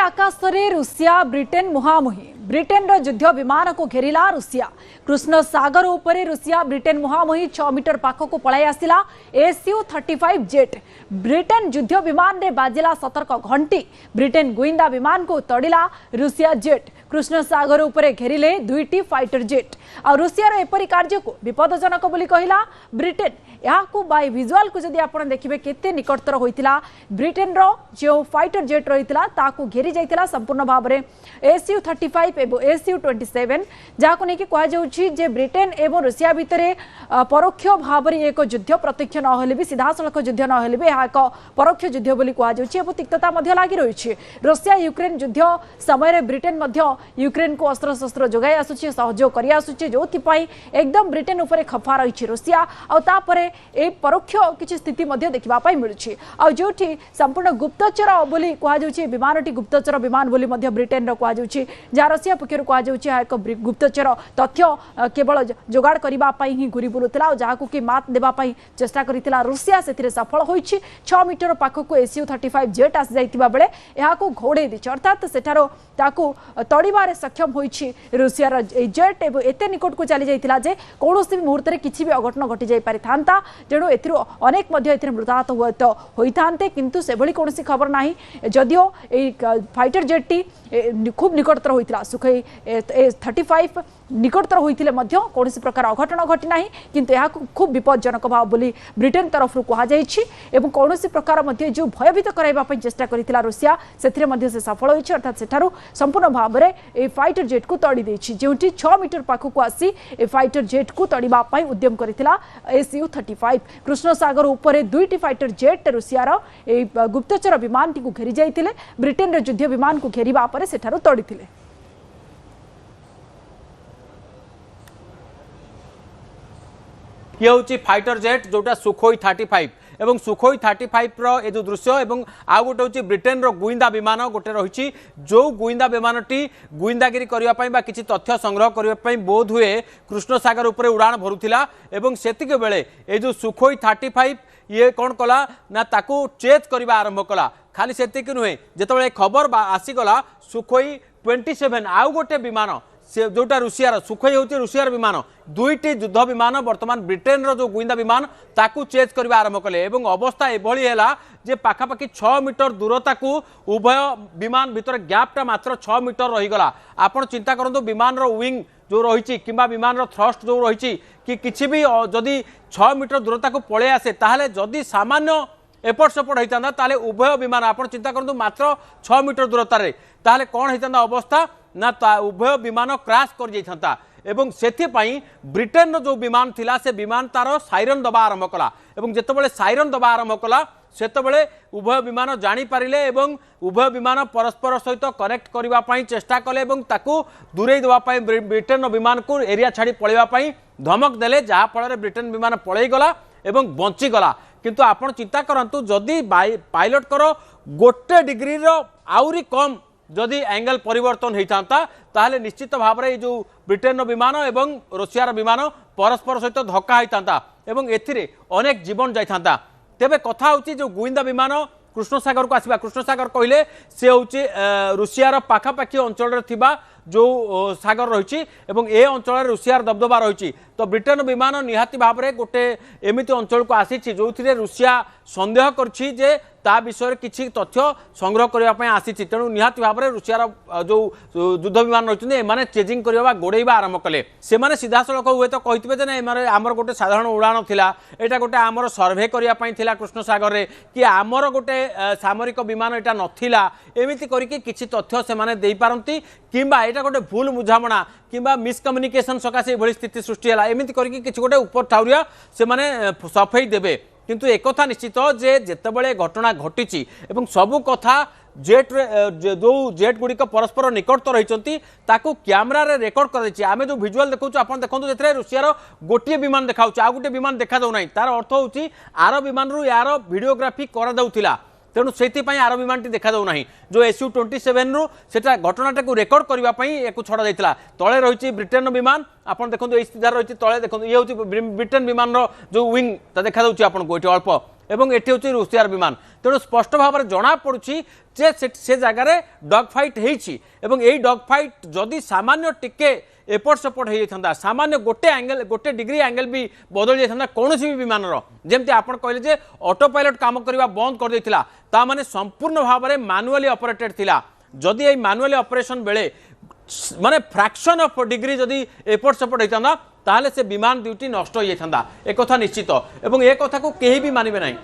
आकाश में रुषिया Britain मुहांमुही Britain युद्ध विमान को घेरिला रुषिया कृष्ण सागर उपरे रुषिया ब्रिटेन मुहांमुही 6 मीटर पाखक पलाई आसिला Su-35 जेट ब्रिटेन युद्ध विमान रे बाजिला सतर्क घंटी ब्रिटेन गुइंदा विमान को तड़िला रुषिया जेट कृष्ण सागर उपरे घेरिले दुईटी फाइटर जेट आ रुषियार एपरी कार्य को विपदजनक बोली कहिला ब्रिटेन यहाँ बाय विजुअल को जदि आपण देखिबे केते निकटतर होइतिला ब्रिटेन रो जो फाइटर जेट रहितिला ताकू घेरी जाइतिला संपूर्ण भाव में Su-35 एवं Su-27 जाको नेकी कहा जाउछि जे ब्रिटेन एवं रुषिया भितरे परोक्ष भाव में एक युद्ध प्रत्यक्ष न होले भी सीधा सड़क युद्ध न होले भी एक परोक्ष युद्ध बोली कहा जाउछि एवं तिक्तता मध्य लागि रहिछि रुषिया यूक्रेन युद्ध समय ब्रिटेन मध्य यूक्रेन को अस्त्र शस्त्र जोगाई आसुछि सहयोग करि आसुछि जोथि पई एकदम ब्रिटेन उपरे खफा रहिछि रुषिया आ तापरे ए परोक्ष किछि स्थिति मध्य देखिबा पई मिलुछि आ जोथि संपूर्ण गुप्तचर बोली कहा जाउछि विमानटी गुप्तचर विमान बोली मध्य ब्रिटेन रो कहा जाउछि जा रशिया पक्षर कहा जाउछि एक गुप्तचर तथ्य केवल जोगाड़ करबा पई ही घुरी बुलुतला आ जाहाकू कि मात देबा पई चेष्टा करितला रुषिया सेथिरे सफल होइछि 6 मीटर पाखकू Su-35 जेट आसी जाइतिबा बेले एहाकू घोड़े दिछि अर्थात सेठारो ताकू तड़िबारे सक्षम होइछि रुषियार ए जेट एवं एते निकट को चली जाइतिला जे कोनोसी मुहूर्त रे किछि भी अघटन घटी जाई पारि थांता जेणु एथिरो अनेक मध्य एथिरे मृताहत होई थांते किंतु सेभली कोनोसी खबर नाही जदियो ए फाइटर जेटटी खूब निकटतर होइतिला सुखई 35 निकटतर होइतिले मध्य कोनोसी प्रकार अघटन घटी नाही किंतु एहा खूब विपदजनक भाव बोली ब्रिटेन तरफ कहा जाइछि एवं कोनोसी प्रकार मध्य जो भयभीत कराइबा पई चेष्टा करितिला रुषिया सेथिरे मध्य से सफल होइछि अर्थात सेठारु संपूर्ण भाव में ए फाइटर जेट को तड़ी देछि जेउठी 6 मीटर पाखक आसी ए फाइटर जेट को तड़िबा पई उद्यम करितिला Su-35 कृष्ण सागर उपरे दुईटी फाइटर जेट रुषियार ए गुप्तचर विमान को घेरी जाइतिले ब्रिटेन रे युद्ध विमान को घेरिबा परे सेठारु तड़ितिले ये हूँ फाइटर जेट जोटा सुखोई 35 एवं सुखोई 35 रो ए जो दृश्य एवं आउ गोटे हूँ ब्रिटेन रो गुइंदा विमान गोटे रही जो गुइंदा विमानटी गुइंदागिरी करने बा किसी तथ्य संग्रह करने बोध हुए कृष्ण सागर उपरे उड़ान भरुथिला एवं सेतिके बेले ए जो सुखोई 35 ये कौन कला ना ताकू चेज करबा आरंभ कला खाली सेतिके नुहे जेतबेले खबर आसीगला सुखोई 27 आउ गोटे विमान से जोटा रुषियार सुखोई होती रुषियार विमान दुईटी युद्ध विमान वर्तमान ब्रिटेन रो जो गुइंदा विमान ताकू चेज करबा आरंभ कले एवं अवस्था एभली हैला जे पाखापाखि 6 मीटर दूरता को उभय विमान भितर गैपटा मात्र 6 मीटर रहीगला आपण चिंता करंतु विमान रो विंग जो रही कि विमान रो थ्रस्ट जो रही कि किछि भी जदि 6 मीटर दूरता को पळे आसे ताहले जदि सामान्य एपट सेपट होता ताले उभय विमान आप चिंता करूँ मात्र 6 मीटर दूरतार ताले कौन होता अवस्था ना उभय विमान क्रैश कर जाता एवं सेथिपाई ब्रिटेन जो विमान थिला से विमान तार साइरन दबा आरंभ कला एवं जेतेबेले साइरन दबा आरंभ कला सेतेबेले उभय विमान जानी पारिले एवं उभय विमान परस्पर सहित कनेक्ट करबा पई चेष्टा कले एवं ताकू दूरे देबा पई ब्रिटेन विमान को एरिया छाड़ी पळेबा पई धमक देले जहा फल ब्रिटेन विमान पळेई गला एवं बंची गला किंतु आपण चिंता करंतु जदि पायलट करो गोटे डिग्री रो आउरी कम जदि एंगल परिवर्तन होता ताहले निश्चित भाव में जो ब्रिटेन विमान एवं रुषियार विमान परस्पर सहित धक्का होता एवं एथिरे अनेक जीवन जाता तेबे कथा होची जो गुइंदा विमान कृष्ण सागर को आसवा कृष्ण सागर कहले से होची रुषियार पाखापाखी अंचल थिबा जो सागर रही ए अंचल रुषियार दबदबा रही तो ब्रिटेन विमान निहाती भाव में गोटे एमती अंचल को आसी जो रुषिया संदेह करछि जे ता विषय किसी तथ्य संग्रह करने आसी तेणु निहाती भाव में रुषियार जो युद्ध विमान रही एमाने चेजिंग करवा गोड़ेबा आरंभ कले से सीधा सड़क हुए तो कहते ना आमर गोटे साधारण उड़ान थिला एटा गोटे आमर सर्भे करने कृष्ण सागर रे कि आमर गोटे सामरिक विमान एटा नथिला एमिति करिकि किछि तथ्य से माने देई पारंती किंबा एटा गोटे भूल बुझामणा किंबा मिसकम्युनिकेशन सकाशे एभली स्थिति सृष्टि है एमिति करिकि किछि गोटे ऊपर ठाउरिया से माने सफेई देबे किंतु एक कथा निश्चित जे जेतेबेले घटना घटी एवं सबु कथा जेट जो जेट गुड़िक परस्पर निकटतर रही कैमेरा रे रेकर्ड कर आम जो भिजुआल देखु आप देखो जो रुषियार गोटे विमान देखा आउ गोटे विमान देखा जाऊना तार अर्थ हूँ आर विमान रु यार भिडियोग्राफी करा तेणु से आर विमान देखा जाऊना जो Su-27 रु सेटा घटनाटा को रेकर्ड करने एक छड़ा जाता तले रही ब्रिटेन विमान आप देखो ये सीधा रही तले देखो ये हूँ ब्रिटेन विमान जो विंग देखा आपको ये अल्प এবং এটি হচ্ছে রুষিয়ার বিমান। তেণু স্পষ্ট ভাবে জনা পড়ুছি যে সে জায়গায় ডগ ফাইট হয়েছি এবং এই ডগ ফাইট যদি সামান্য টিকে এপট সেপট হয়ে যাতা সামান্য গোटे डिग्री एंगल भी बदल जाता कौन भी विमान जमी आप कहले जे ऑटो पायलट काम करने बंद कर देता ता माने संपूर्ण भाव में मैनुअली ऑपरेटेड थिला। जदि ये मैनुअली ऑपरेशन बेले माने फ्रैक्शन ऑफ डिग्री जदि एपट सेपट होता ताहले से विमान दुईटी नष्ट हो जाता एक कथा निश्चित एवं एक कथा को केही भी मानिबे नहीं।